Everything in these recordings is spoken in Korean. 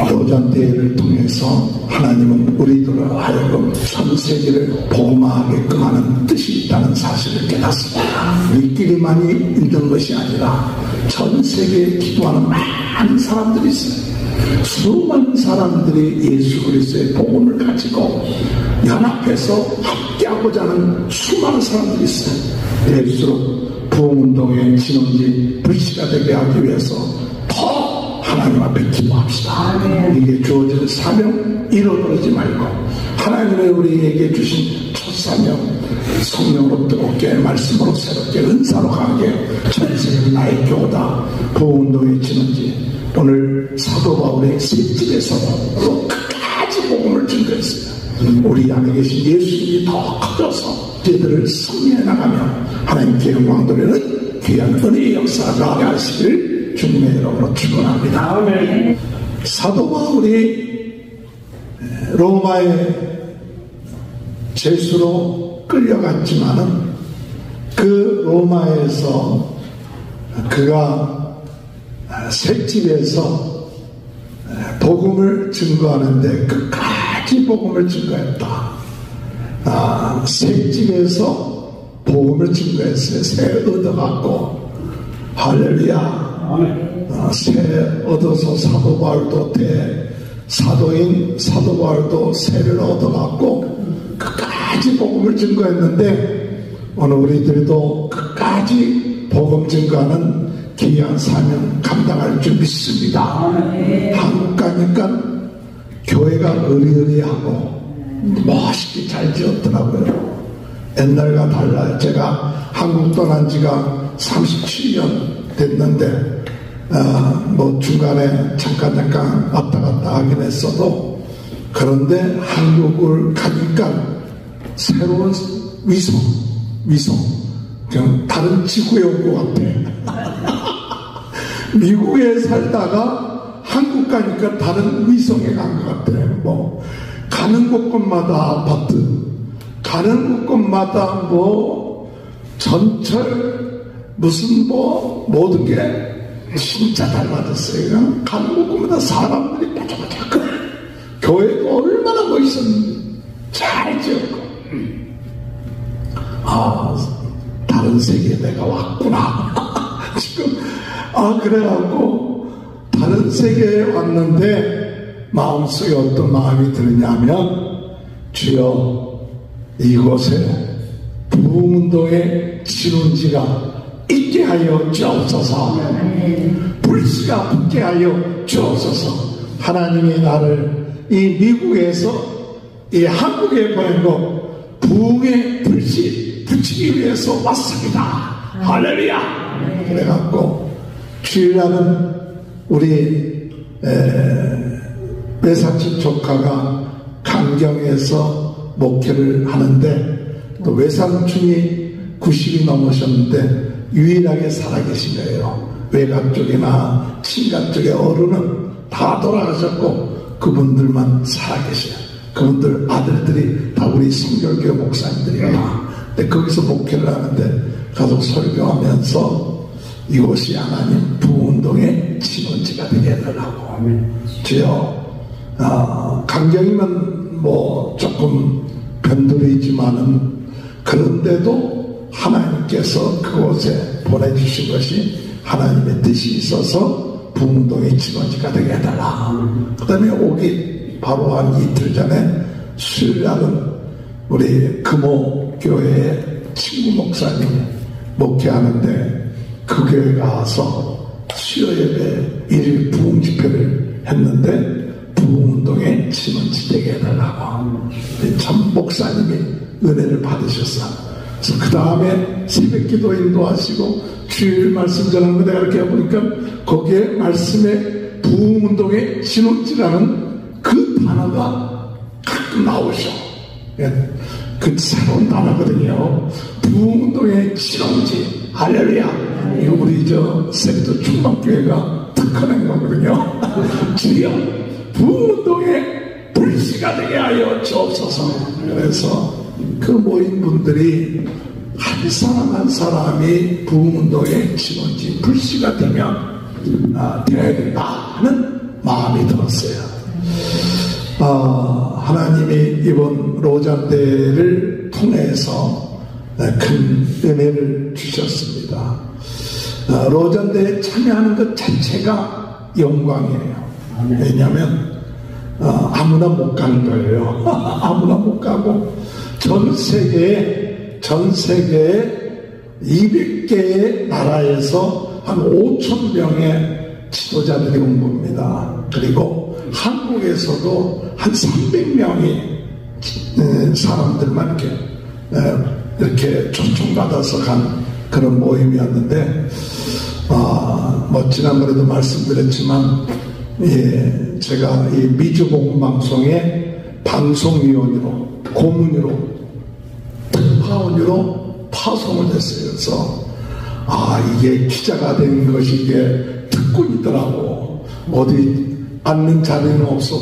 도전대회를 통해서 하나님은 우리들을 하여금 전 세계를 복음화하게끔 하는 뜻이 있다는 사실을 깨닫습니다. 우리끼리만이 있는 것이 아니라 전 세계에 기도하는 많은 사람들이 있어요. 수많은 사람들이 예수 그리스도의 복음을 가지고 연합해서 함께하고자 하는 수많은 사람들이 있어요. 이럴수록 부흥운동의 진원지 불씨가 되게 하기 위해서 더 하나님 앞에 기도합시다. 이게 주어질 사명 잃어버리지 말고 하나님의 우리에게 주신 첫 사명 성령으로 뜨겁게 말씀으로 새롭게 은사로 강하게 전세계 나의 교다 부흥운동의 진원지 오늘 사도 바울의 셋집에서도 끝까지 복음을 증거했습니다. 우리 안에 계신 예수님이 더 커져서 저희들을 승리해 나가며 하나님께 영광 돌리는 귀한 은혜의 역사가 하시기를 주님의 이름으로 축원합니다. 사도 바울이 로마의 죄수로 끌려갔지만은 그 로마에서 그가 셋집에서 복음을 증거하는데 끝까지 복음을 증거했다. 셋집에서 복음을 증거했어요. 새 얻어갖고 할렐루야. 새 얻어서 사도 바울도 사도인 사도 바울도 새를 얻어갖고 끝까지 복음을 증거했는데 오늘 우리들도 끝까지 복음 증거하는 귀한 사명 감당할 줄 믿습니다. 한국 가니까 교회가 으리으리하고 멋있게 잘 지었더라고요. 옛날과 달라요. 제가 한국 떠난 지가 37년 됐는데 뭐 중간에 잠깐 왔다 갔다 하긴 했어도 그런데 한국을 가니까 새로운 위성 그냥 다른 지구에 온 것 같아. 미국에 살다가 한국 가니까 다른 위성에 간 것 같아. 뭐 가는 곳곳마다 아파트, 가는 곳곳마다 뭐 전철 무슨 뭐 모든 게 진짜 달라졌어요. 그냥 가는 곳곳마다 사람들이 바짝바짝. 교회도 얼마나 멋있었는지 잘 지었고 다른 세계에 내가 왔구나. 지금 그래갖고 다른 세계에 왔는데 마음속에 어떤 마음이 드느냐면 주여 이곳에 부흥운동의 진원지가 있게 하여 주옵소서. 불씨가 붙게 하여 주옵소서. 하나님이 나를 이 미국에서 이 한국에 보내고 부흥의 불씨 붙이기 위해서 왔습니다. 할렐루야. 그래갖고 주일날은 우리 외사촌 조카가 강경에서 목회를 하는데 또 외삼촌이 90이 넘으셨는데 유일하게 살아계신 거예요. 외가 쪽이나 친가 쪽의 어른은 다 돌아가셨고 그분들만 살아계셔요. 그분들 아들들이 다 우리 성결교회 목사님들이에요. 근데 거기서 목회를 하는데 가서 설교하면서 이곳이 하나님 부흥운동의 진원지가 되게 해달라고. 주여 강경이면 뭐 조금 변두리지만은 그런데도 하나님께서 그곳에 보내주신 것이 하나님의 뜻이 있어서 부흥운동의 진원지가 되게 해달라. 그 다음에 오기 바로 한 이틀 전에 수요일날은 우리 금호교회의 친구 목사님 목회하는데 그 교회 가서 수요예배 1일 부흥 집회를 했는데 부흥운동의 진원지 되게 해달라고. 참 목사님이 은혜를 받으셨어. 그래서 그 다음에 새벽기도 인도하시고 주일 말씀 전하는 거 내가 이렇게 해보니까 거기에 말씀에 부흥운동의 진원지라는 그 단어가 가끔 나오셔. 그 새로운 단어거든요. 부흥운동의 진원지. 할렐루야. 이거 우리 세리도 충만교회가 특허낸 거거든요. 주여 부흥운동의 불씨가 되게 하여 주옵소서. 그래서 그 모인 분들이 한 사람 한 사람이 부흥운동의 진원지 불씨가 되면 되어야 된다는 마음이 들었어요. 하나님이 이번 로잔대회를 통해서 큰 은혜를 주셨습니다. 로잔대회에 참여하는 것 자체가 영광이에요. 왜냐하면 아무나 못 가는 거예요. 아무나 못 가고 전 세계에 200개의 나라에서 한 5천 명의 지도자들이 온 겁니다. 그리고 한국에서도 한 300명이 사람들만 이렇게 초청받아서 간 그런 모임이었는데, 지난번에도 말씀드렸지만, 제가 이 미주복음방송의 방송위원으로, 고문으로, 특파원으로 파송을 했어요. 그래서 이게 기자가 된 것이 이게 특권이더라고. 어디 앉는 자리는 없어,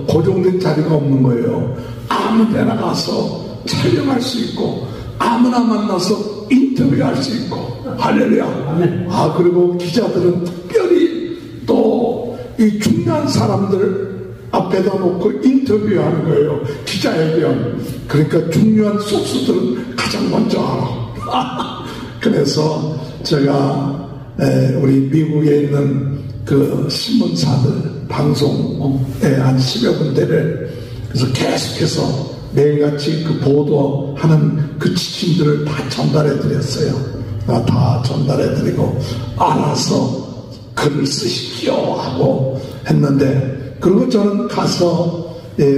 고정된 자리가 없는 거예요. 아무 데나 가서 촬영할 수 있고, 아무나 만나서 인터뷰할 수 있고, 할렐루야. 그리고 기자들은 특별히 또 이 중요한 사람들 앞에다 놓고 인터뷰하는 거예요. 기자회견. 그러니까 중요한 소스들은 가장 먼저 알아. 그래서 제가 우리 미국에 있는 그 신문사들 방송에 한 10여 군데를 그래서 계속해서 매일같이 그 보도하는 그 지침들을 다 전달해 드렸어요. 다 전달해 드리고 알아서 글을 쓰십시오 하고 했는데, 그리고 저는 가서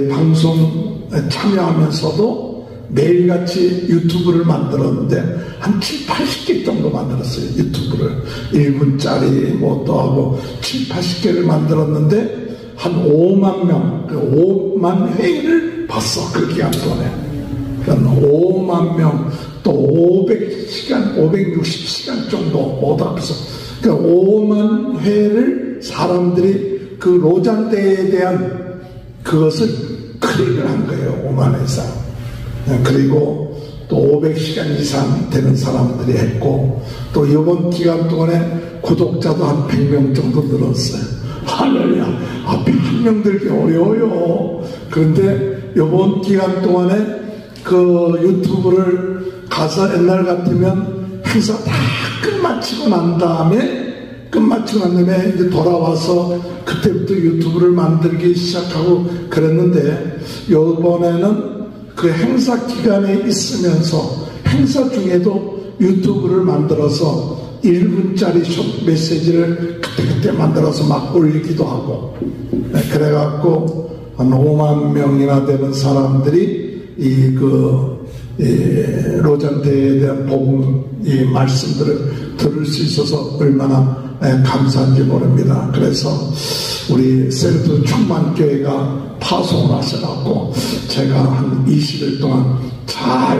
방송 참여하면서도 매일같이 유튜브를 만들었는데 한 7, 80개 정도 만들었어요. 유튜브를 1분짜리 또 하고 7, 80개를 만들었는데 한 5만 명, 5만 회를 봤어. 그 기간 동안에. 그러니까 5만 명, 또 500시간, 560시간 정도 보답해서, 그러니까 5만 회를 사람들이 그 로잔대에 대한 그것을 클릭을 한 거예요. 5만 회 이상. 그리고 또 500시간 이상 되는 사람들이 했고, 또 이번 기간 동안에 구독자도 한 100명 정도 늘었어요. 할렐루야. 100명 들기 어려워요. 그런데 이번 기간 동안에 그 유튜브를 가서 옛날 같으면 행사 다 끝마치고 난 다음에 이제 돌아와서 그때부터 유튜브를 만들기 시작하고 그랬는데, 이번에는 그 행사 기간에 있으면서 행사 중에도 유튜브를 만들어서 1분짜리 숏 메시지를 그때 만들어서 막 올리기도 하고, 그래갖고 한 5만 명이나 되는 사람들이 로잔대에 대한 복음 이 말씀들을 들을 수 있어서 얼마나 감사한지 모릅니다. 그래서 우리 셀프 충만교회가 파송을 하셔갖고 제가 한 20일 동안 잘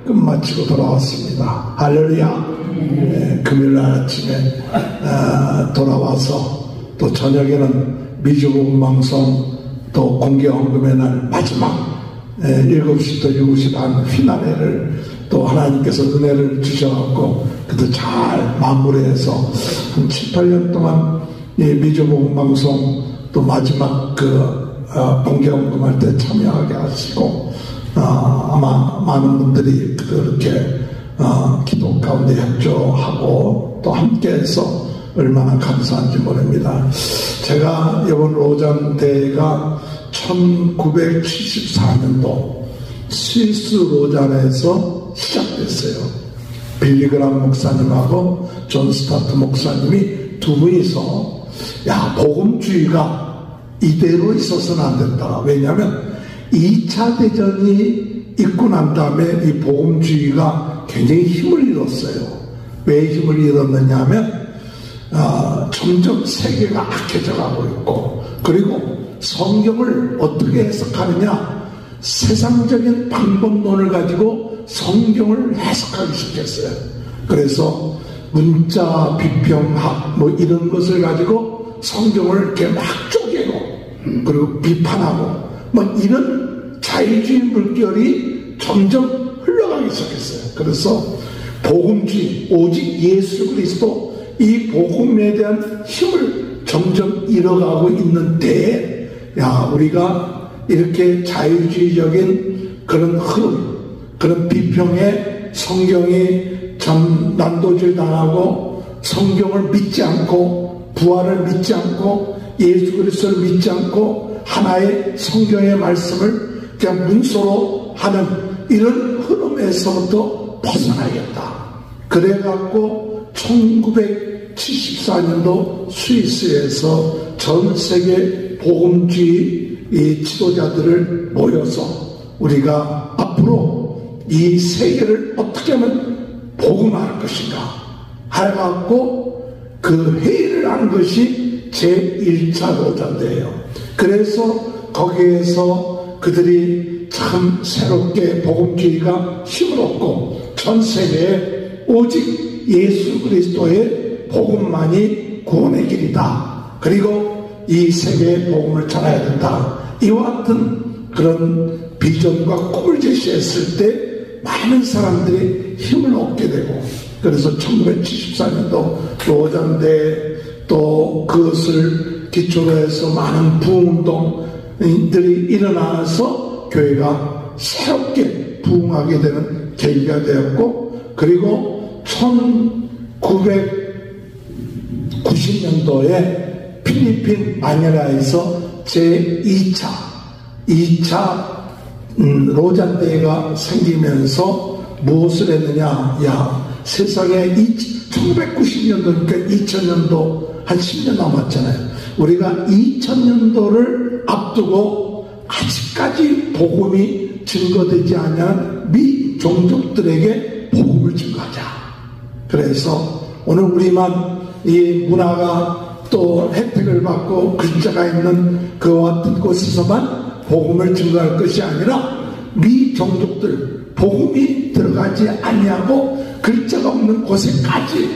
끝마치고 돌아왔습니다. 할렐루야. 금요일날 아침에 돌아와서 또 저녁에는 미주복음방송 또 공개헌금의 날 마지막 7시부터 7시 반 피나레를 또 하나님께서 은혜를 주셔갖고 그것도 잘 마무리해서 한 7, 8년 동안 미주복음방송 또 마지막 공개헌금할 때 참여하게 하시고, 아마 많은 분들이 그렇게 기도 가운데 협조하고 또 함께해서 얼마나 감사한지 모릅니다. 제가 이번 로잔대회가 1974년도 스위스 로잔에서 시작됐어요. 빌리그람 목사님하고 존 스타트 목사님이 두 분이서 복음주의가 이대로 있어서는 안 된다. 왜냐하면 2차 대전이 있고 난 다음에 이 복음주의가 굉장히 힘을 잃었어요. 왜 힘을 잃었느냐 하면 점점 세계가 악해져 가고 있고, 그리고 성경을 어떻게 해석하느냐, 세상적인 방법론을 가지고 성경을 해석하기 시작했어요. 그래서 문자 비평학 이런 것을 가지고 성경을 이렇게 막 쪼개고 그리고 비판하고 이런 자유주의 물결이 점점 흘러가기 시작했어요. 그래서 복음주의, 오직 예수 그리스도, 이 복음에 대한 힘을 점점 잃어가고 있는 때에 야, 우리가 이렇게 자유주의적인 그런 흐름, 그런 비평에 성경이 참 난도질 당하고 성경을 믿지 않고 부활을 믿지 않고 예수 그리스도를 믿지 않고 하나의 성경의 말씀을 그냥 문서로 하는 이런 흐름에서부터 벗어나겠다. 그래갖고 1974년도 스위스에서 전 세계 복음주의 지도자들을 모여서 우리가 앞으로 이 세계를 어떻게 하면 복음할 것인가 해갖고 그 회의를 한 것이 제1차 로잔대예요. 그래서 거기에서 그들이 참 새롭게 복음주의가 힘을 얻고 전 세계에 오직 예수 그리스도의 복음만이 구원의 길이다. 그리고 이 세계에 복음을 전해야 된다. 이와 같은 그런 비전과 꿈을 제시했을 때 많은 사람들이 힘을 얻게 되고, 그래서 1974년도 로잔대 또 그것을 기초로 해서 많은 부흥운동들이 일어나서 교회가 새롭게 부흥하게 되는 계기가 되었고, 그리고 1990년도에 필리핀 마닐라에서 제2차 로잔대회가 생기면서 무엇을 했느냐? 야, 세상에 1990년도니까 2000년도 한 10년 남았잖아요. 우리가 2000년도를 앞두고 아직까지 복음이 증거되지 않은 미종족들에게 복음을 증거하자. 그래서 오늘 우리만 이 문화가 또 혜택을 받고 글자가 있는 그와 같은 곳에서만 복음을 증거할 것이 아니라 미종족들 복음이 들어가지 아니하고 글자가 없는 곳에까지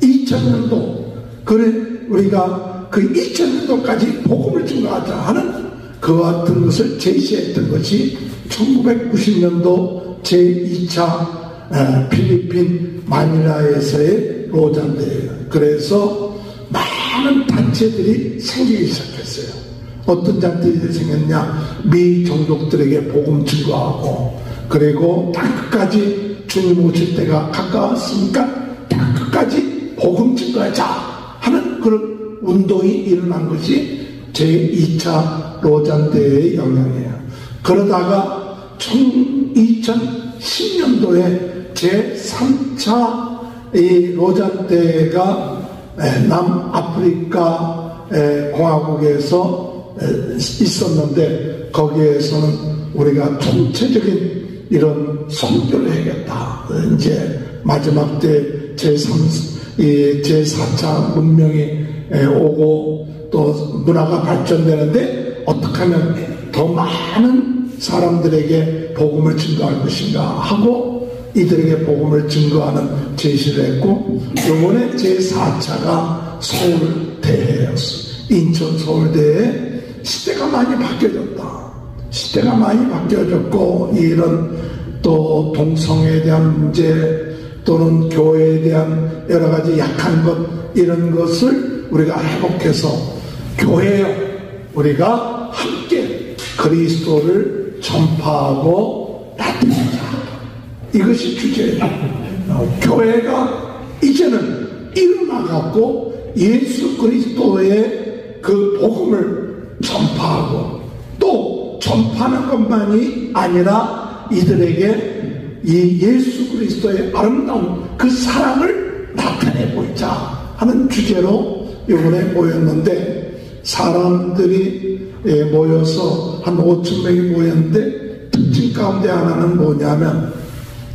2000년도 그래 우리가 그 2000년도까지 복음을 증거하자 하는 그와 같은 것을 제시했던 것이 1990년도 제2차 필리핀 마닐라에서의 로잔대예요. 그래서 많은 단체들이 생기기 시작했어요. 어떤 단체들이 생겼냐? 미종족들에게 복음 증거하고, 그리고 땅끝까지 주님 오실 때가 가까웠으니까 땅끝까지 복음 증거하자 하는 그런 운동이 일어난 것이 제2차 로잔대의 영향이에요. 그러다가 2010년도에 제3차 이 로잔대가 남아프리카 공화국에서 있었는데, 거기에서는 우리가 총체적인 이런 선교를 해야겠다. 이제 마지막 때 제4차 문명이 오고 또 문화가 발전되는데 어떻게 하면 더 많은 사람들에게 복음을 증거할 것인가 하고 이들에게 복음을 증거하는 제시를 했고, 이번에 제4차가 서울대회였어요. 인천 서울대회. 시대가 많이 바뀌어졌다. 시대가 많이 바뀌어졌고, 이런 또 동성애에 대한 문제 또는 교회에 대한 여러 가지 약한 것, 이런 것을 우리가 회복해서 교회에 우리가 함께 그리스도를 전파하고 나타내자. 이것이 주제예요. 교회가 이제는 일어나갖고 예수 그리스도의 그 복음을 전파하고, 또 전파하는 것만이 아니라 이들에게 이 예수 그리스도의 아름다운 그 사랑을 나타내 보이자 하는 주제로 이번에 모였는데, 사람들이 모여서 한 5,000명이 모였는데, 특징 가운데 하나는 뭐냐면,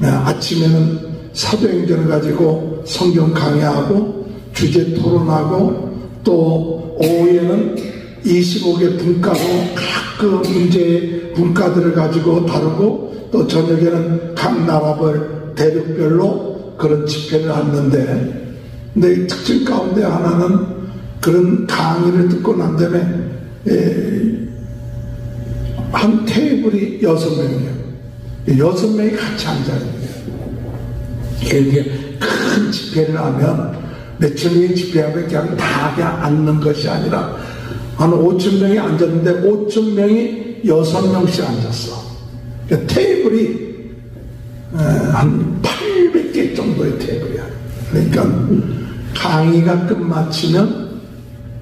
아침에는 사도행전을 가지고 성경 강의하고 주제 토론하고, 또 오후에는 25개 분과로 각 그 문제의 분과들을 가지고 다루고, 또 저녁에는 각 나라별 대륙별로 그런 집회를 하는데, 근데 특징 가운데 하나는 그런 강의를 듣고 난 다음에 한 테이블이 6명이에요. 6명이 같이 앉아있는 거예요. 이렇게 큰 집회를 하면 몇천 명이 집회하면 그냥 다 앉는 것이 아니라 한 5,000명이 앉았는데 5,000명이 6명씩 앉았어. 그러니까 테이블이 한 800개 정도의 테이블이야. 그러니까 강의가 끝마치면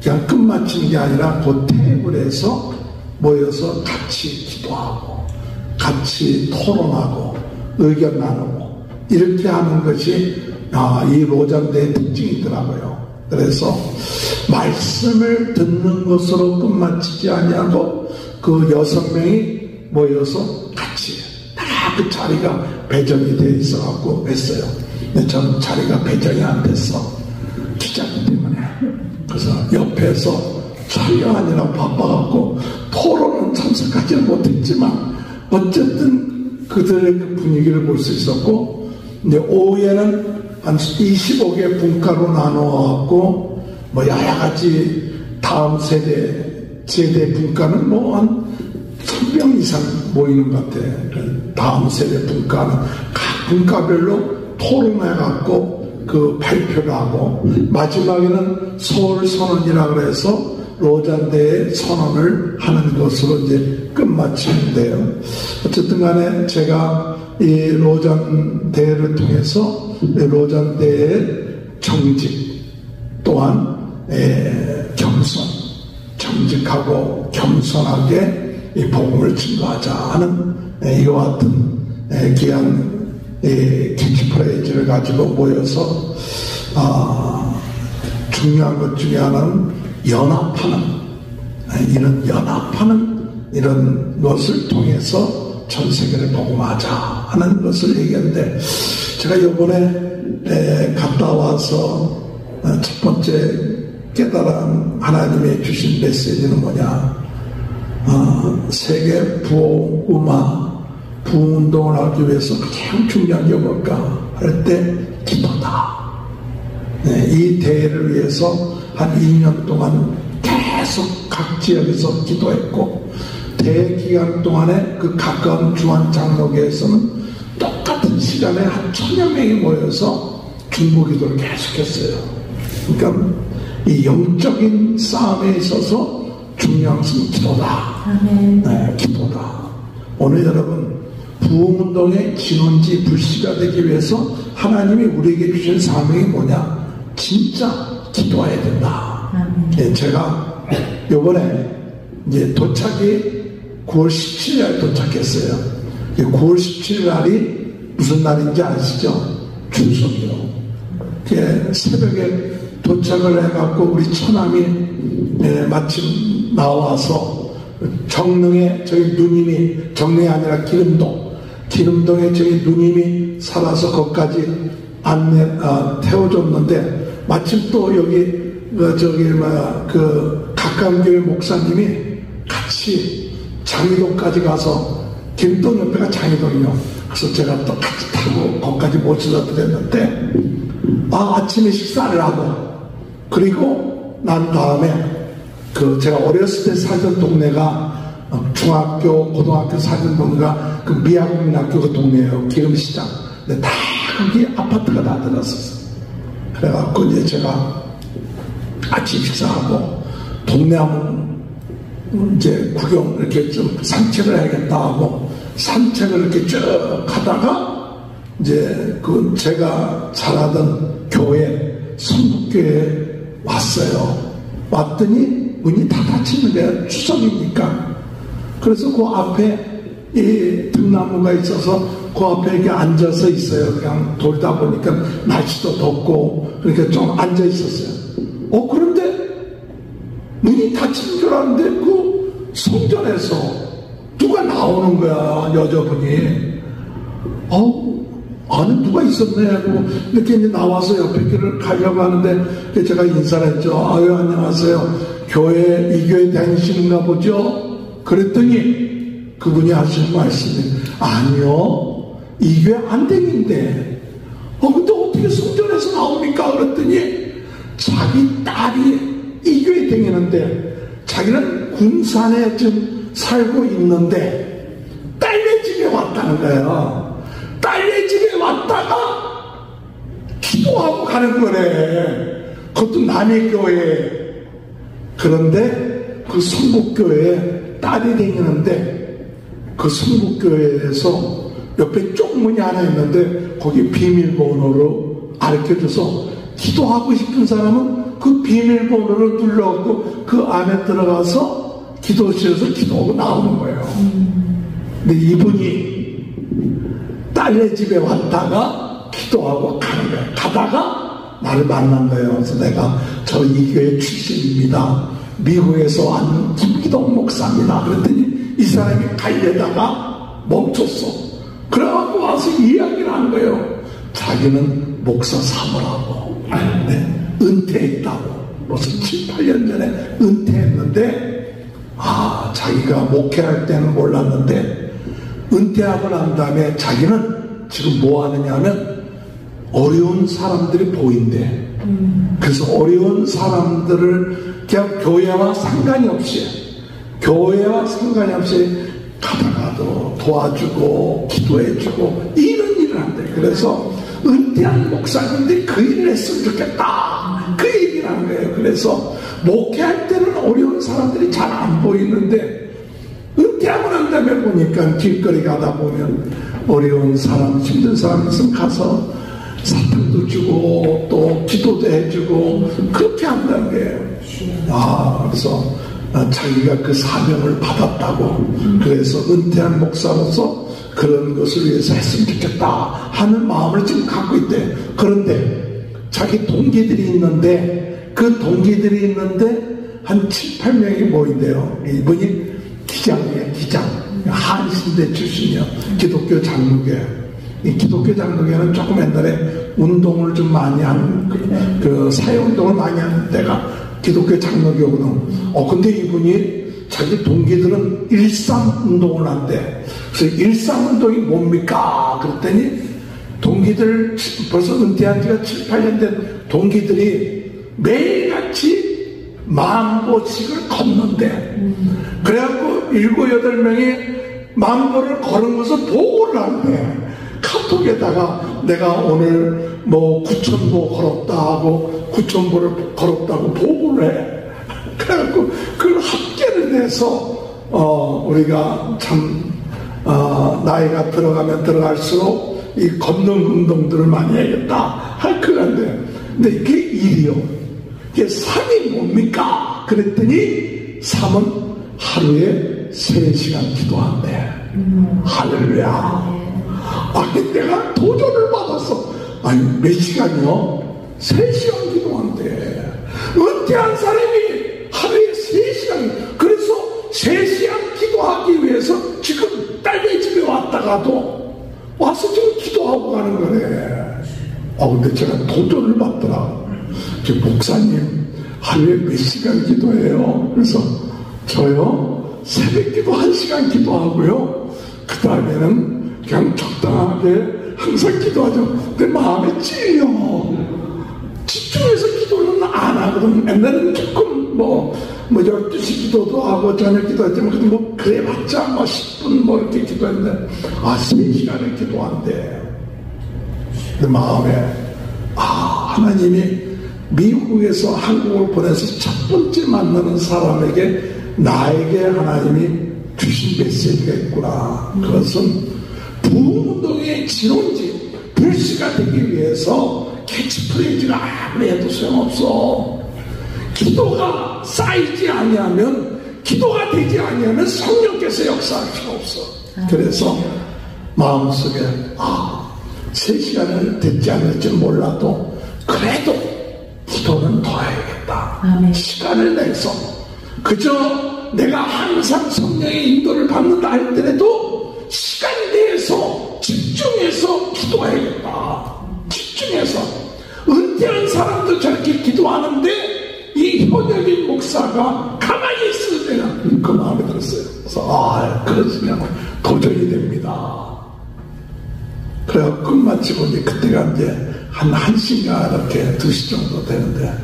그냥 끝마치는 게 아니라 그 테이블에서 모여서 같이 기도하고 같이 토론하고 의견 나누고 이렇게 하는 것이 이 로잔대의 특징이더라고요. 그래서 말씀을 듣는 것으로 끝마치지 아니하고 그 6명이 모여서 같이 다 그 자리가 배정이 되어 있어갖고 했어요. 근데 저는 자리가 배정이 안 됐어. 기자님 때문에. 그래서 옆에서 촬영하느라 바빠갖고 토론은 참석하지는 못했지만 어쨌든 그들의 그 분위기를 볼 수 있었고, 이제 오후에는 한 25개 분과로 나누어갖고 뭐 여러가지 다음 세대 분과는 뭐 한 1000명 이상 모이는 것 같아. 다음 세대 분과는 각 분과별로 토론해갖고 그 발표를 하고, 마지막에는 서울 선언이라 그래서 로잔대의 선언을 하는 것으로 이제 끝마치는데요. 어쨌든 간에 제가 이 로잔대를 통해서 로잔대의 정직 또한 정직하고 겸손하게 이 복음을 증거하자 하는 이와 같은 귀한 캐치프레이즈를 가지고 모여서 중요한 것 중에 하나는 연합하는 이런 것을 통해서 전 세계를 복음하자 하는 것을 얘기했는데, 제가 이번에 갔다 와서 첫 번째 깨달은 하나님의 주신 메시지는 뭐냐, 세계 부흥운동을 하기 위해서 가장 중요한 게 뭘까 할 때 기도다. 이 대회를 위해서 한 2년 동안 계속 각 지역에서 기도했고, 대회 기간 동안에 그 가까운 중앙장로교에서는 똑같은 시간에 한 1000여 명이 모여서 중보기도를 계속했어요. 그러니까 이 영적인 싸움에 있어서 중요한 것은 기도다. 기도다. 오늘 여러분, 부흥운동의 진원지 불씨가 되기 위해서 하나님이 우리에게 주신 사명이 뭐냐? 진짜 기도해야 된다. 제가 요번에 이제 도착이 9월 17일 도착했어요. 9월 17일 날이 무슨 날인지 아시죠? 추석이요. 새벽에 도착을 해갖고 우리 처남이 마침 나와서 정릉에 저희 누님이, 정릉이 아니라 기름동에 저희 누님이 살아서 거기까지 태워줬는데, 마침 또 여기 가까운 교회 목사님이 같이 장희동까지 가서, 기름동 옆에가 장희동이요. 그래서 제가 또 같이 타고 거기까지 모셔다 드렸는데, 아침에 식사를 하고, 그리고 난 다음에 제가 어렸을 때 살던 동네가 중학교, 고등학교 살던 동네가 그 미아국민학교 그 동네예요. 기름시장. 근데 다 거기 아파트가 다 들었었어. 그래갖고 이제 제가 아침 식사하고 동네 한번 이제 구경 이렇게 좀 산책을 해야겠다 하고 산책을 이렇게 쭉 하다가 이제 제가 살았던 교회, 성북교회에 왔어요. 왔더니 문이 다 닫히는 거야. 추석이니까. 그래서 그 앞에 이 등나무가 있어서 그 앞에 이렇게 앉아서 있어요. 그냥 돌다 보니까 날씨도 덥고 그러니까 좀 앉아 있었어요. 그런데 문이 닫힌 줄 알았는데 그 성전에서 누가 나오는 거야, 여자분이. 안에 누가 있었네 하고 이렇게 이제 나와서 옆에 길을 가려고 하는데 제가 인사를 했죠. 안녕하세요. 이 교회 다니시는가 보죠? 그랬더니 그분이 하시는 말씀이, 아니요, 이 교회 안 다니는데. 근데 어떻게 성전에서 나옵니까? 그랬더니 자기 딸이 이 교회 다니는데, 자기는 군산에 지금 살고 있는데 딸네 집에 왔다는 거예요. 딸네 집에 왔다가 기도하고 가는 거래. 그것도 남의 교회. 그런데 그 성북교회에 딸이 다니는데 그 성북교회에서 옆에 쪽문이 하나 있는데 거기 비밀번호로 가르쳐줘서 기도하고 싶은 사람은 그 비밀번호를 눌러갖고 그 안에 들어가서 기도실에서 기도하고 나오는 거예요. 근데 이분이 딸네 집에 왔다가 기도하고 가는 거예요. 가다가 나를 만난 거예요. 그래서 내가 저 이 교회 출신입니다. 미국에서 온 김기동 목사입니다. 그랬더니 이 사람이 가려다가 멈췄어. 그래갖고 와서 이야기를 한 거예요. 자기는 목사 사모라고. 네, 은퇴했다고. 벌써 7, 8년 전에 은퇴했는데 자기가 목회할 때는 몰랐는데 은퇴하고 난 다음에 자기는 지금 뭐 하느냐면 어려운 사람들이 보인대. 그래서 어려운 사람들을 그냥 교회와 상관이 없이 가다가도 도와주고 기도해주고 이런 일을 한대. 그래서 은퇴한 목사님들이 그 일을 했으면 좋겠다 그 얘기를 한 거예요. 그래서 목회할 때는 어려운 사람들이 잘 안 보이는데 은퇴하고 난 다음에 보니까 길거리 가다 보면 어려운 사람 힘든 사람 있으면 가서 사탕도 주고 또 기도도 해주고 그렇게 한다는 거예요. 그래서 자기가 그 사명을 받았다고 그래서 은퇴한 목사로서 그런 것을 위해서 했으면 좋겠다 하는 마음을 지금 갖고 있대. 그런데 자기 동기들이 있는데 그 동기들이 있는데 한 7, 8명이 모인대요. 이분이 기장이에요. 기장. 한신대 출신이요. 기독교 장로교회. 이 기독교 장로교회는 조금 옛날에 운동을 좀 많이 한 그 사회운동을 많이 하는 데가 기독교 장로교거든. 근데 이분이 자기 동기들은 일상운동을 한대. 그래서 일상운동이 뭡니까? 그랬더니 동기들 벌써 은퇴한 지가 7, 8년 된 동기들이 매일같이 10,000보씩을 걷는데 그래갖고 7, 8명이 10,000보를 걸은 것을 보고를 한대. 카톡에다가 내가 오늘 뭐 9,000보 걸었다 하고 9,000보를 걸었다고 보고를 해. 그래갖고 그걸 합계를 해서 우리가 참 나이가 들어가면 들어갈수록 이 걷는 운동들을 많이 해야겠다 할 그건데 근데 이게 일이요. 이게 3이 뭡니까? 그랬더니 3은 하루에 3시간 기도한대. 할렐루야. 아니 내가 도전을 받았어. 아니 몇 시간이요? 3시간 기도한대. 은퇴한 사람이 하루에 3시간. 그래서 3시간 기도하기 위해서 지금 딸내 집에 왔다가도 와서 지금 기도하고 가는 거네. 근데 제가 도전을 받더라. 저 목사님 하루에 몇 시간 기도해요? 그래서 저요 새벽 기도 1시간 기도하고요. 그 다음에는 그냥 적당하게 항상 기도하죠. 내 마음에 찔려. 집중해서 기도는 안 하거든. 옛날에는 조금 뭐 12시 기도도 하고 저녁 기도했지만 뭐 그래봤자 뭐 10분 뭐 이렇게 기도했는데 3시간을 기도한대. 내 마음에 하나님이 미국에서 한국을 보내서 첫 번째 만나는 사람에게 나에게 하나님이 주신 메시지가 있구나. 그것은 부흥운동의 지론지 불씨가 되기 위해서 캐치프레이즈가 아무리 해도 소용없어. 기도가 쌓이지 아니하면 기도가 되지 아니하면 성령께서 역사할 수가 없어. 그래서 마음속에 3시간을 됐지 않을지 몰라도 그래도 기도는 더 해야겠다. 아멘. 시간을 내서 그저 내가 항상 성령의 인도를 받는다 할때라도 시간 내서 집중해서 기도해야겠다. 집중해서. 은퇴한 사람도 저렇게 기도하는데 이 현역인 목사가 가만히 있을 때는 그 마음에 들었어요. 그래서 그러시면 도전이 됩니다. 그래서 끝마치고 이제 그때가 이제 한 1시인가 이렇게 2시 정도 되는데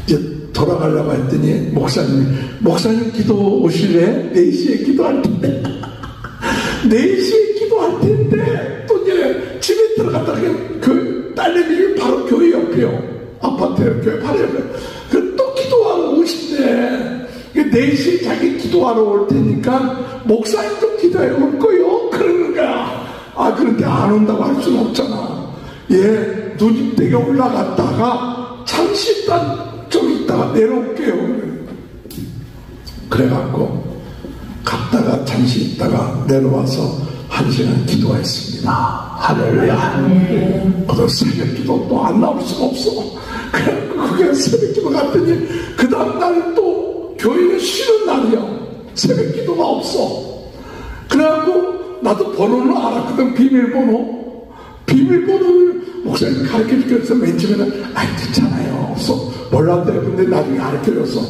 이제 돌아가려고 했더니 목사님 기도 오실래? 4시에 기도할 텐데 4시에 기도할 텐데 또 이제 집에 들어갔다가 그 딸내미를 바로 교회 옆이요. 아파트 교회 바로 옆에 또 기도하고 오신대. 4시에 자기 기도하러 올 테니까 목사님도 기도해 올 거요 그러는 거야. 그런데 안 온다고 할 수는 없잖아. 눈이 되게 올라갔다가 잠시 좀 있다가 내려올게요. 그래갖고 갔다가 잠시 있다가 내려와서 1시간 기도했습니다. 할렐루야. 그래서 새벽 기도 또 안 나올 수가 없어. 그래갖고 그게 새벽 기도 갔더니 그 다음날 또 교회는 쉬는 날이야. 새벽 기도가 없어. 그래갖고 나도 번호를 알았거든. 비밀번호를 목사님 가르쳐주면서 맨 처음에는 괜찮아요. 몰랐대. 근데 나중에 가르쳐줬어.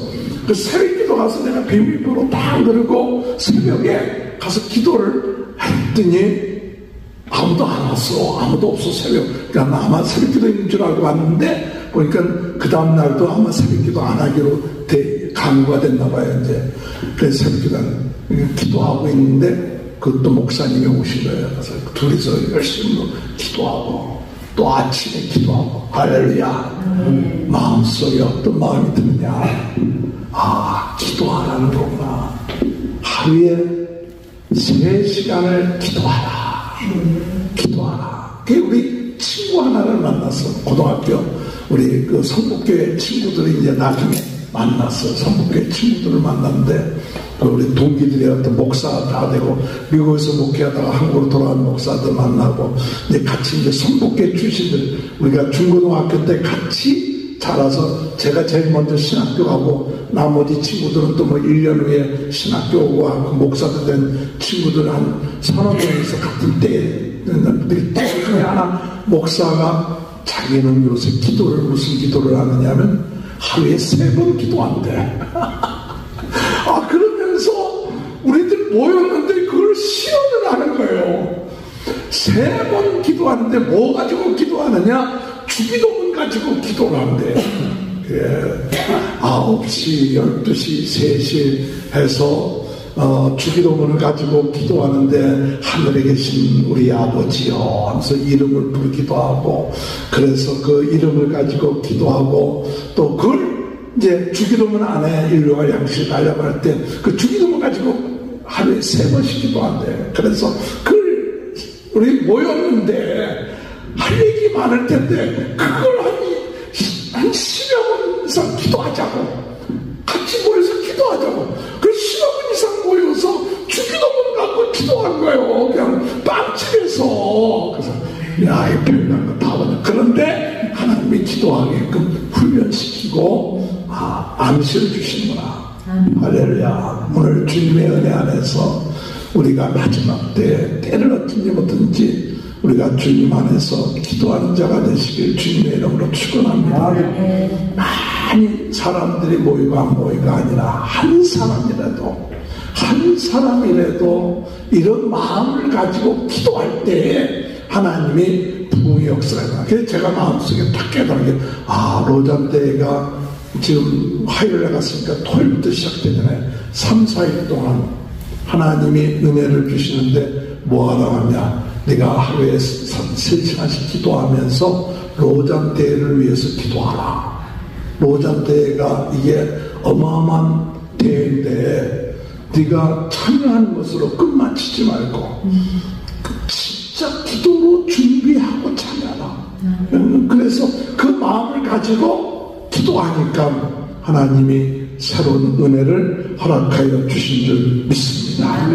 그 새벽 기도 가서 내가 비밀번호 딱 누르고 새벽에 가서 기도를 했더니 아무도 안 왔어. 아무도 없어. 새벽. 그러니까 아마 새벽 기도 있는 줄 알고 왔는데 보니까 그 다음날도 아마 새벽 기도 안 하기로 강요가 됐나 봐요. 이제 그래서 새벽 기도하고 있는데 그것도 목사님이 오신 거예요. 그래서 둘이서 열심히 기도하고 또 아침에 기도하고 할렐루야. 마음속에 어떤 마음이 드느냐. 기도하라는 거구나. 하루에 3시간을 기도하라. 그게 우리 친구 하나를 만났어. 고등학교 우리 그 성북교회 친구들이 이제 나중에 만났어. 성북교회 친구들을 만났는데 우리 동기들이 어떤 목사가 다 되고 미국에서 목회하다가 한국으로 돌아온 목사들 만나고 이제 같이 이제 성북교회 출신들 우리가 중고등학교 때 같이 자라서 제가 제일 먼저 신학교 가고 나머지 친구들은 또 1년 후에 신학교 오고 하고 목사들 된 친구들 한 3-4명이서 같은 때에 때 중에 하나 목사가 자기는 요새 기도를 무슨 기도를 하느냐면 하루에 3번 기도한대. 그러면서 우리들 모였는데 그걸 시연을 하는 거예요. 3번 기도하는데 뭐 가지고 기도하느냐? 주기도문 가지고 기도를 한대. 9시, 12시, 3시 해서 주기도문을 가지고 기도하는데 하늘에 계신 우리 아버지요 하면서 이름을 부르기도 하고 그래서 그 이름을 가지고 기도하고 또 그걸 이제 주기도문 안에 일용할 양식 달라고 할 때 그 주기도문 가지고 하루에 3번씩 기도한대. 그래서 그걸 우리 모였는데 할 얘기 많을 텐데 그걸 한 10여 분 이상 기도하자고 같이 모여서 기도하자고 그 10여 분 이상 모여서 주기도문 갖고 기도한 거예요. 그냥 빵집에서. 그래서 이 별난 거 다 받아. 그런데 하나님이 기도하게끔 훈련시키고 암시를 주시는구나. 할렐루야. 오늘 주님의 은혜 안에서 우리가 마지막 때를 어떤지 뭐든지 우리가 주님 안에서 기도하는 자가 되시길 주님의 이름으로 축원합니다. 많이 사람들이 모이고 안 모이가 아니라 한 사람이라도 이런 마음을 가지고 기도할 때에 하나님이 부흥의 역사가 일어나. 그래서 제가 마음속에 딱 깨달은 게 로잔대회가 지금 화요일에 갔으니까 토요일부터 시작되잖아요. 3-4일 동안 하나님이 은혜를 주시는데 뭐 하라고 하냐. 내가 하루에 3시간씩 기도하면서 로잔대회를 위해서 기도하라. 로잔대회가 이게 어마어마한 대회인데 네가 참여하는 것으로 끝마치지 말고 진짜 기도로 준비하고 참여하라. 그래서 그 마음을 가지고 기도하니까 하나님이 새로운 은혜를 허락하여 주신 줄 믿습니다.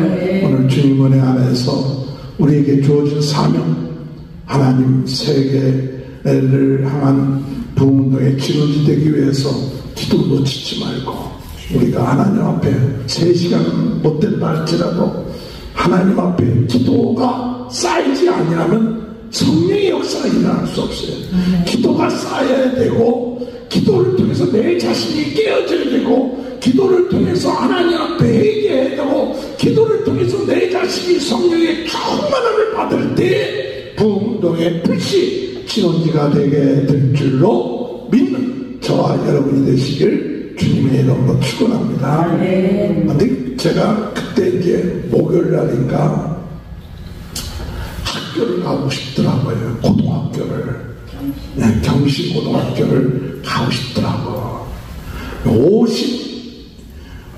오늘 주님 은혜 안에서 우리에게 주어진 사명, 하나님 세계를 향한 부흥운동의 기론이 되기 위해서 기도 놓치지 말고 우리가 하나님 앞에 3시간 못된다 할지라도 하나님 앞에 기도가 쌓이지 아니하면 성령의 역사가 일어날 수 없어요. 기도가 쌓여야 되고 기도를 통해서 내 자신이 깨어져야 되고 기도를 통해서 하나님 앞에 회개해야 되고 기도를 통해서 내 자신이 성령의 충만함을 받을 때 부흥운동의 빛이 진원지가 되게 될 줄로 믿는 저와 여러분이 되시길 주님의 이름으로 축원합니다. 근데 제가 그때 이제 목요일 날인가 학교를 가고 싶더라고요. 고등학교를. 경신고등학교를 가고 싶더라고.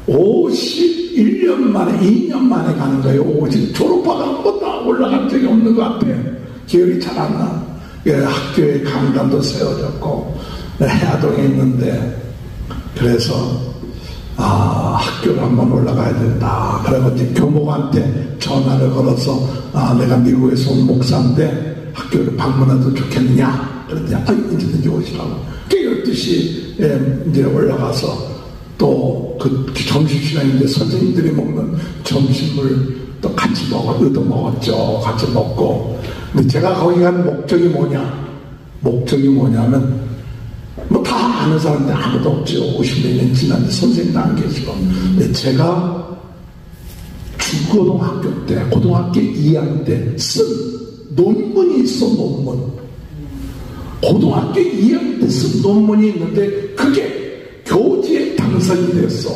51년 만에, 2년 만에 가는 거예요. 졸업하고 한 번도 올라간 적이 없는 것 같아요. 기억이 잘 안 나. 학교에 강단도 세워졌고, 해화동에 있는데, 그래서, 학교를 한번 올라가야 된다. 그래서 이제 교목한테 전화를 걸어서, 내가 미국에서 온 목사인데, 학교를 방문해도 좋겠느냐? 그랬더니, 언제든지 오시라고. 12시에 이제 올라가서, 또 그 점심시간인데 선생님들이 먹는 점심을 또 같이 얻어먹었죠. 같이 먹고. 근데 제가 거기 간 목적이 뭐냐면, 뭐 다 아는 사람들 아무도 없죠. 50몇 년 지났는데 선생님도 안 계시고. 근데 제가 중고등학교 때, 고등학교 2학년 때 쓴 논문이 있어, 논문. 고등학교 2학년 때 쓴 논문이 있는데, 그게 교지에 당선이 됐어.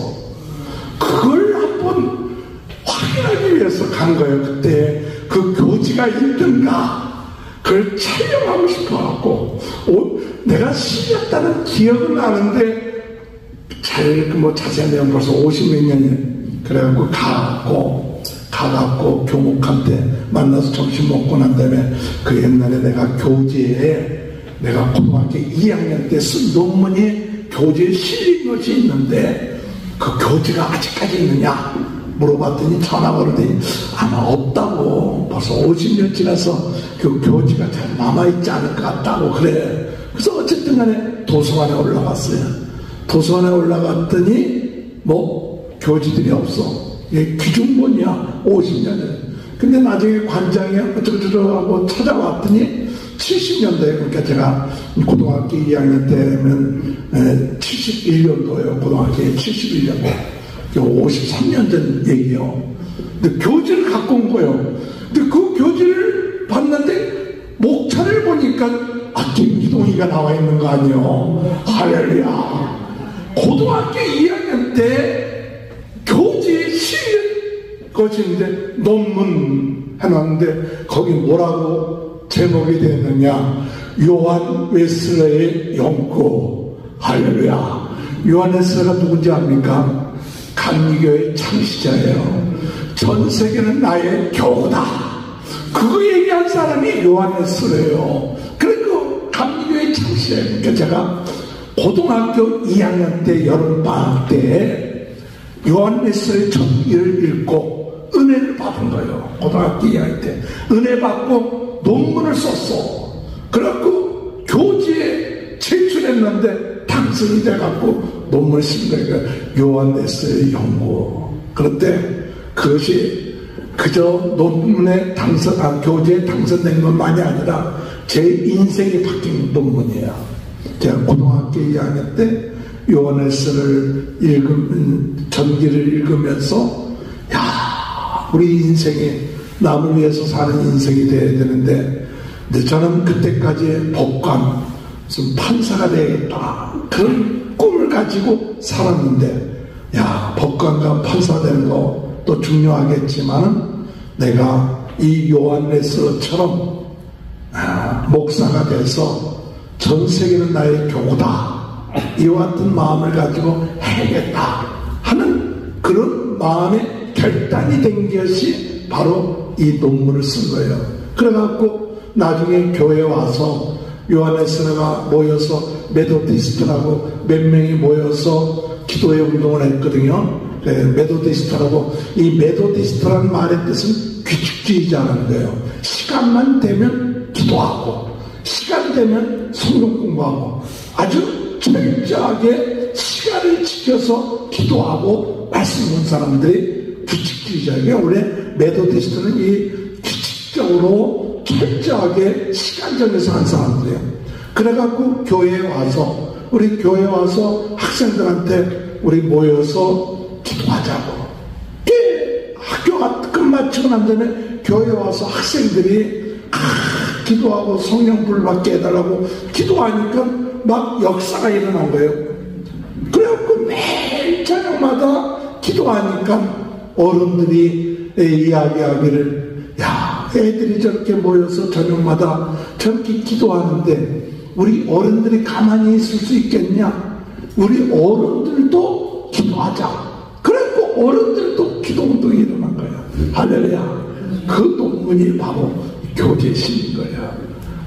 그걸 한번 확인하기 위해서 간 거예요. 그때 그 교지가 있던가 그걸 촬영하고 싶어갖고 내가 실렸다는 기억은 나는데 뭐 자세한 내용 벌써 50몇 년이 그래갖고 가갖고 교목한테 만나서 점심 먹고 난 다음에 그 옛날에 내가 교지에 내가 고등학교 2학년 때 쓴 논문이 교지에 실린 것이 있는데 그 교지가 아직까지 있느냐 물어봤더니 전화 걸었더니 아마 없다고. 벌써 50년 지나서 그 교지가 잘 남아있지 않을 것 같다고 그래. 그래서 어쨌든 간에 도서관에 올라갔어요. 도서관에 올라갔더니 뭐 교지들이 없어. 이게 귀중본이야. 50년을. 근데 나중에 관장이 어쩌고저쩌고 하고 찾아왔더니 70년도에, 그러니까 제가 고등학교 2학년 때면 71년도예요. 고등학교에 71년도. 53년 전 얘기요. 근데 교지를 갖고 온 거예요. 근데 그 교지를 봤는데 목차를 보니까 김기동이가 나와 있는 거 아니에요. 할렐루야. 고등학교 2학년 때 교지에 실린 것인데 논문 해놨는데 거기 뭐라고 제목이 되느냐? 요한 웨슬레의 연구. 할렐루야. 요한 웨슬레가 누군지 압니까? 감리교의 창시자예요. 전 세계는 나의 교다. 그거 얘기한 사람이 요한 웨슬레예요. 그리고 감리교의 창시자예요. 그러니까 제가 고등학교 2학년 때 여름방학 때 요한 웨슬레의 전기를 읽고 은혜를 받은 거예요. 고등학교 2학년 때 은혜 받고 논문을 썼어. 그래갖고 교지에 제출했는데 당선이 돼갖고 논문을 쓴 거예요. 요한 웨슬레의 연구. 그런데 그것이 그저 논문에 교지에 당선된 것만이 아니라 제 인생이 바뀐 논문이에요. 제가 고등학교 2학년 때 요한 웨슬레를 전기를 읽으면서 우리 인생이 남을 위해서 사는 인생이 되어야 되는데, 근데 저는 그때까지 법관, 무슨 판사가 되겠다 그런 꿈을 가지고 살았는데, 법관과 판사 되는 것도 중요하겠지만은 내가 이 요한 웨슬레처럼 목사가 돼서 전 세계는 나의 교구다, 이와 같은 마음을 가지고 해야겠다 하는 그런 마음의 결단이 된 것이 바로 이 논문을 쓴 거예요. 그래갖고 나중에 교회에 와서 요한 웨슬레가 모여서 메도디스트라고 몇 명이 모여서 기도회 운동을 했거든요. 메도디스트라고, 이 메도디스트라는 말의 뜻은 규칙주의자라는 거예요. 시간만 되면 기도하고 시간 되면 성경 공부하고 아주 철저하게 시간을 지켜서 기도하고 말씀 읽는 사람들이 규칙주의자에게, 원래 메도디스트는 이 규칙적으로 철저하게 시간 정해서 한 사람들이에요. 그래갖고 교회에 와서, 우리 교회에 와서 학생들한테 우리 모여서 기도하자고. 학교가 끝마치고 난 다음에 교회에 와서 학생들이 기도하고 성령 불받게 해달라고 기도하니까 막 역사가 일어난 거예요. 그래갖고 매일 저녁마다 기도하니까 어른들이 이야기하기를, 애들이 저렇게 모여서 저녁마다 저렇게 기도하는데 우리 어른들이 가만히 있을 수 있겠냐? 우리 어른들도 기도하자. 그래서 어른들도 기도운동이 일어난 거예요. 할렐루야. 그 논문이 바로 교제신인 거예요.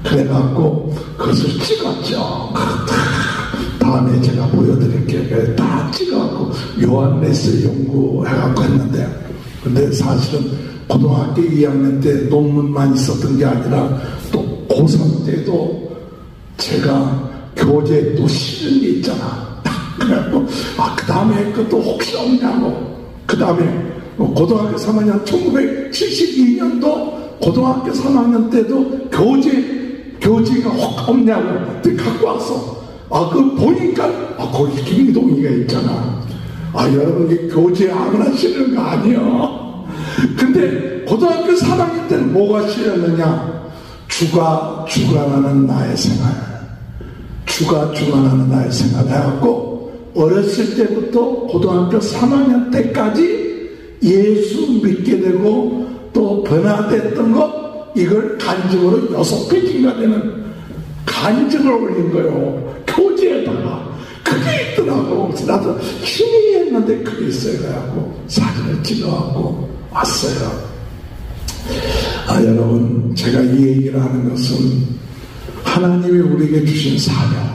그래갖고 그것을 찍었죠. 다음에 제가 보여드릴게요. 다 찍어갖고 요한네스 연구해갖고 했는데, 근데 사실은 고등학교 2학년 때 논문만 있었던 게 아니라 또 고3 때도 제가 교재 또 실은 게 있잖아. 그래갖고 그 다음에 그것도 혹시 없냐고. 그 다음에 고등학교 3학년 1972년도 고등학교 3학년 때도 교재가 혹 없냐고 갖고 왔어. 그거 보니까 거기 김동희가 있잖아. 여러분 이게 교재 아무나 실은 거 아니에요. 근데 고등학교 3학년 때는 뭐가 실렸느냐? 주가 주관하는 나의 생활, 주가 주관하는 나의 생활 해갖고 어렸을 때부터 고등학교 3학년 때까지 예수 믿게 되고 또 변화됐던 것, 이걸 간증으로 6페이지가 되는 간증을 올린 거예요. 교재에다가. 그게 있더라고. 그래서 나도 힘이 했는데 그게 있어요. 그래갖고 사진을 찍어갖고 왔어요. 여러분, 제가 이 얘기를 하는 것은 하나님이 우리에게 주신 사명,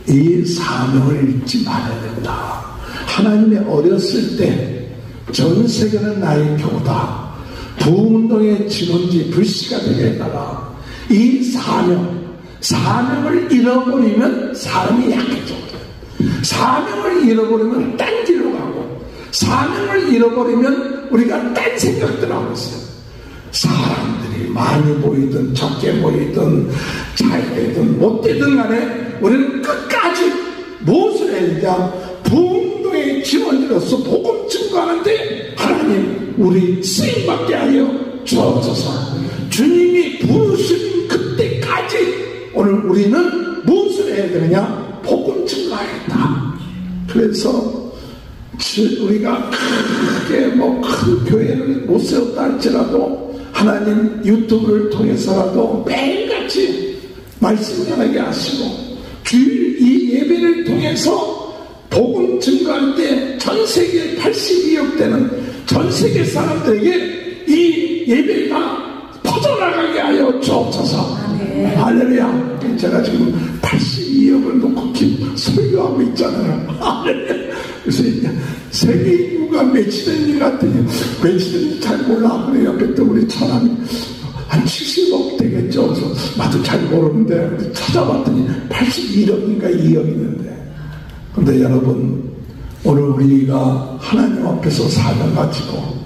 이 사명을 잊지 말아야 된다. 하나님이 어렸을 때 전 세계는 나의 교다, 부흥운동의 진원지 불씨가 되게 해달라. 이 사명을 잃어버리면 사람이 약해져. 사명을 잃어버리면 딴 길로 가고, 사명을 잃어버리면 우리가 딴 생각들 하고 있어요. 사람들이 많이 모이든 적게 모이든 잘 되든 못 되든 간에 우리는 끝까지 무엇을 해야 되냐? 부흥운동의 지원자로서 복음 증거하는데 하나님 우리 쓰임받게 하여 주옵소서. 주님이 부르신 그때까지 오늘 우리는 무엇을 해야 되느냐? 복음 증거하겠다. 그래서 우리가 크게 큰 교회를 못 세웠다 할지라도 하나님 유튜브를 통해서라도 매일같이 말씀 전하게 하시고, 주일 이 예배를 통해서 복음 증거할 때 전 세계 82억 되는 전 세계 사람들에게 이 예배가 퍼져나가게 하여 주옵소서. 할렐루야. 제가 지금 82억을 놓고 설교하고 있잖아요. 그래서 세계 인구가 몇이 되는지 같더니 몇이 되는지 잘 몰라. 그래 옆에 또 우리 처남이 한 70억 되겠죠. 그래서 나도 잘 모르는데 찾아봤더니 81억인가 2억 있는데. 근데 여러분, 오늘 우리가 하나님 앞에서 사명 가지고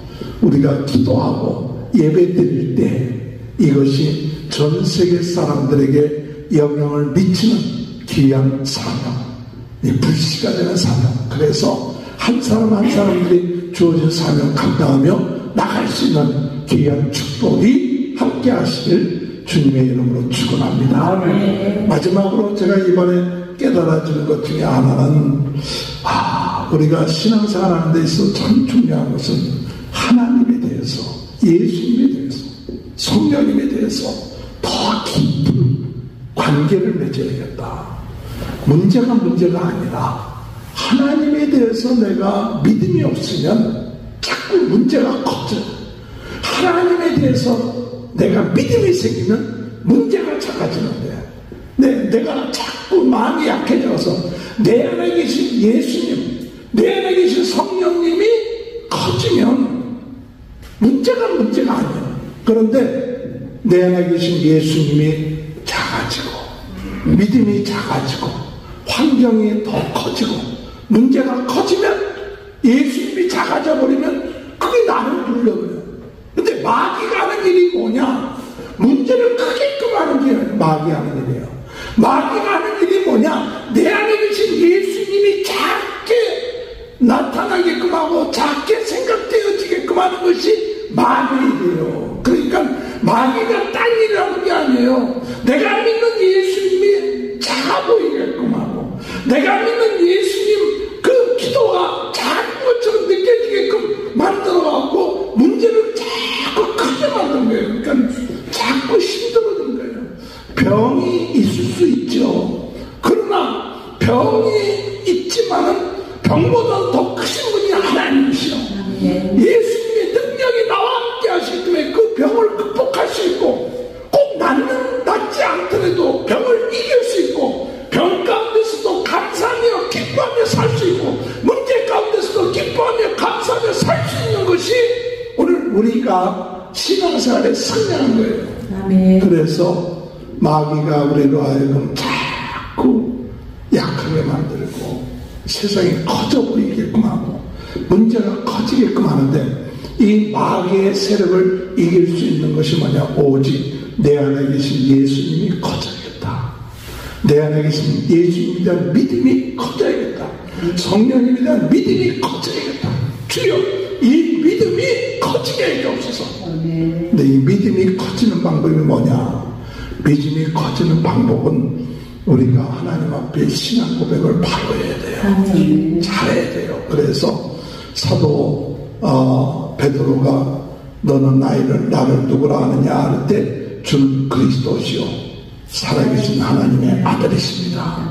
우리가 기도하고 예배 드릴 때 이것이 전 세계 사람들에게 영향을 미치는 귀한 사명, 불씨가 되는 사명. 그래서 한 사람 한 사람들이 주어진 사명 감당하며 나갈 수 있는 귀한 축복이 함께 하시길 주님의 이름으로 축원합니다. 마지막으로 제가 이번에 깨달아지는 것 중에 하나는 우리가 신앙생활 하는 데 있어서 참 중요한 것은 하나님에 대해서, 예수님에 대해서, 성령님에 대해서 더 깊은 관계를 맺어야겠다. 문제가 아니라 하나님에 대해서 내가 믿음이 없으면 자꾸 문제가 커져. 하나님에 대해서 내가 믿음이 생기면 문제가 작아지는데, 내가 자꾸 마음이 약해져서 내 안에 계신 예수님, 내 안에 계신 성령님이 커지면 문제가 아니에요. 그런데 내 안에 계신 예수님이 작아지고, 믿음이 작아지고, 환경이 더 커지고, 문제가 커지면, 예수님이 작아져 버리면 그게 나를 불러버려요. 근데 마귀가 하는 일이 뭐냐? 문제를 크게끔 하는 게 마귀 하는 일이에요. 마귀가 하는 일이 뭐냐? 내 안에 계신 예수님이 작게 나타나게끔 하고 작게 생각되어지게끔 하는 것이 마귀의 일이에요. 그러니까 마귀가 딴 일을 하는 게 아니에요. 내가 믿는 예수님이 작아 보이게끔 하고, 내가 믿는 예수님 그 기도가 작은 것처럼 느껴지게끔 만들어갖고 문제를 자꾸 크게 만든 거예요. 그러니까 자꾸 힘들어진 거예요. 병이 있을 수 있죠. 그러나 병이 있지만은 병보다 더 크신 분이 하나님이시오. 예수님의 능력이 나와 함께 하시기 때문에 그 병을 극복할 수 있고, 꼭 낫지 않더라도 병을 이길 수 있고, 병 가운데서도 감사하며 기뻐하며 살 수 있고, 문제 가운데서도 기뻐하며 감사하며 살 수 있는 것이 오늘 우리가 신앙생활에 성장한 거예요. 아멘. 그래서 마귀가 우리로 하여금 자꾸 약하게 만들고 세상이 커져 보이게끔 하고 문제가 커지게끔 하는데, 이 마귀의 세력을 이길 수 있는 것이 뭐냐? 오직 내 안에 계신 예수님이 커져야겠다. 내 안에 계신 예수님에 대한 믿음이 커져야겠다. 성령님에 대한 믿음이 커져야겠다. 주여, 이 믿음이 커지게 해주옵소서. 근데 이 믿음이 커지는 방법이 뭐냐? 믿음이 커지는 방법은 우리가 하나님 앞에 신앙 고백을 바로 해야 돼요. 잘해야 돼요. 그래서 사도 베드로가 너는 나를 누구라 하느냐 할 때 주는 그리스도시요 살아계신 하나님의 아들이십니다.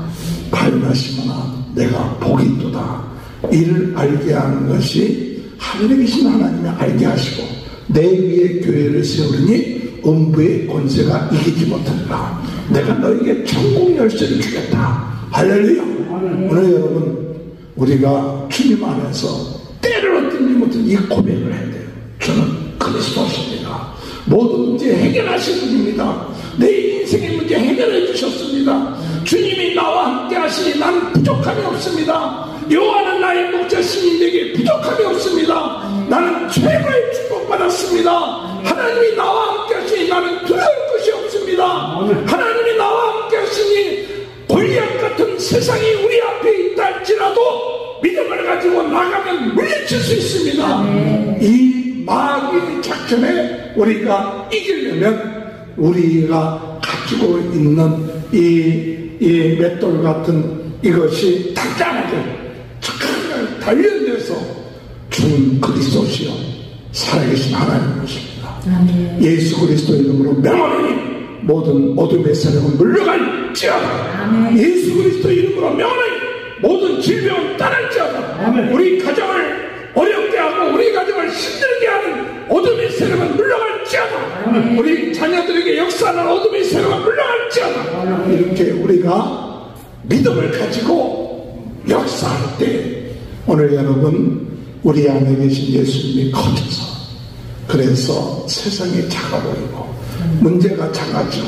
바요나시모나 내가 복이 있도다. 이를 알게 하는 것이 하늘에 계신 하나님이 알게 하시고 내 위에 교회를 세우리니 음부의 권세가 이기지 못하리라. 내가 너에게 천국 열쇠를 주겠다. 할렐루야. 오늘 여러분, 우리가 주님 안에서 때를 얻든지 못든 이 고백을 해야 돼요. 저는 그리스도십니다. 모든 문제 해결하신 분입니다. 내 인생의 문제 해결해 주셨습니다. 주님이 나와 함께 하시니 나는 부족함이 없습니다. 여호와는 나의 목자시니 내게 부족함이 없습니다. 나는 최고의 축복받았습니다. 하나님이 나와 함께 하시니 나는 두려울 것이 없습니다. 하나님이 나와 함께 하시니 골리앗 같은 세상이 우리 앞에 있다 할지라도 믿음을 가지고 나가면 물리칠 수 있습니다. 이 마귀의 작전에 우리가 이기려면 우리가 가지고 있는 이 맷돌 같은 이것이 단단하게 착하게 단련돼서 주는 그리스도시요 살아계신 하나님이십니다. 예수 그리스도의 이름으로 명하노니 모든 어둠의 세력은 물러갈지어다. 예수 그리스도의 이름으로 명하노니 모든 질병은 떠날지어다. 우리 가정을 어렵게 하고 우리 가정을 힘들게 하는 어둠의 세력은 물러갈지어다. 우리 자녀들에게 역사하는 어둠의 세력은 물러갈지어다. 이렇게 우리가 믿음을 가지고 역사할 때 오늘 여러분 우리 안에 계신 예수님이 커져서 그래서 세상이 작아 보이고 문제가 작아지고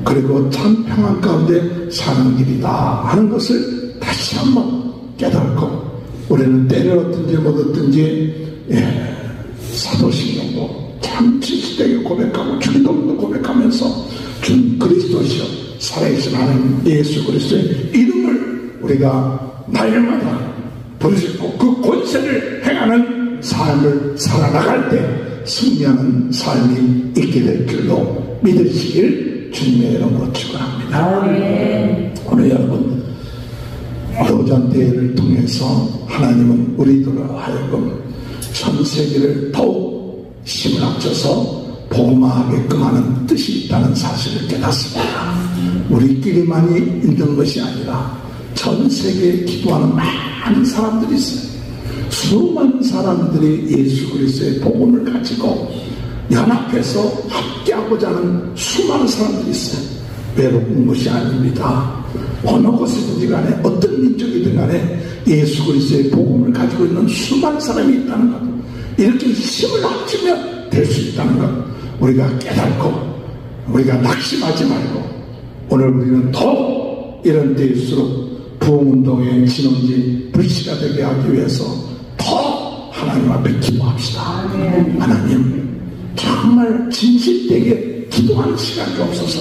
그리고 참 평안 가운데 사는 길이다 하는 것을 다시 한번 깨닫고 우리는 때를 얻든지 못 얻든지 사도신경도 참 진실되게 고백하고 주기도문도 고백하면서 준 그리스도시여 살아계신 하나님 예수 그리스도의 이름을 우리가 날마다 부르짖고 그 권세를 행하는 삶을 살아나갈 때 승리하는 삶이 있게 될 줄로 믿으시길 주님의 이름으로 축원합니다. 오늘 여러분 도전대회를 통해서 하나님은 우리들을 하여금 전 세계를 더욱 힘을 합쳐서 복음화하게끔 하는 뜻이 있다는 사실을 깨닫습니다. 우리끼리만이 있는 것이 아니라 전 세계에 기도하는 많은 사람들이 있어요. 수많은 사람들이 예수 그리스도의 복음을 가지고 연합해서 함께하고자 하는 수많은 사람들이 있어요. 외로운 것이 아닙니다. 어느 곳이든지 간에 어떤 민족이든 간에 예수 그리스도의 복음을 가지고 있는 수많은 사람이 있다는 것, 이렇게 힘을 합치면 될 수 있다는 것 우리가 깨닫고 우리가 낙심하지 말고 오늘 우리는 더 이런 때일수록 부흥운동의 진원지 불씨가 되게 하기 위해서 더 하나님 앞에 기도합시다. 하나님 정말 진실되게 기도하는 시간이 없어서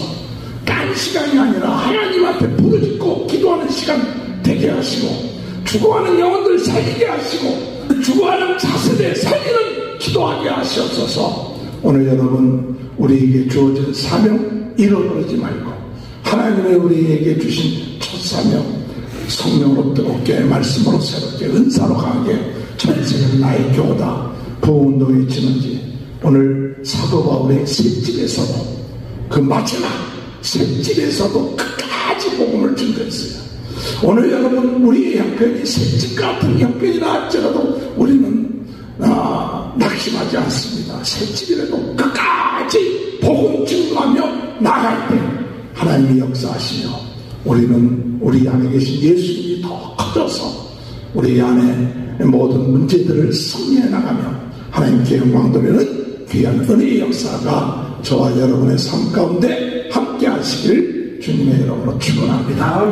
딴 시간이 아니라 하나님 앞에 부르짖고 기도하는 시간 되게 하시고 죽어가는 영혼들 살리게 하시고 죽어가는 자세대 살리는 기도하게 하시옵소서. 오늘 여러분 우리에게 주어진 사명 잃어버리지 말고 하나님의 우리에게 주신 첫 사명 성령으로 뜨겁게 말씀으로 새롭게 은사로 강하게 전세계는 나의 교다 부흥운동의 진원지 오늘 사도 바울의 셋집에서도 그 마지막 셋집에서도 끝까지 복음을 증거했어요. 오늘 여러분 우리의 형편이 새집 같은 형편이라 할지라도 우리는 낙심하지 않습니다. 새집이라도 끝까지 복음 증거하며 나갈 때 하나님이 역사하시며 우리는 우리 안에 계신 예수님이 더 커져서 우리 안에 모든 문제들을 승리해 나가며 하나님께 영광 돌리는 귀한 은혜의 역사가 저와 여러분의 삶 가운데 함께 하시길 주님의 이름으로 축원합니다.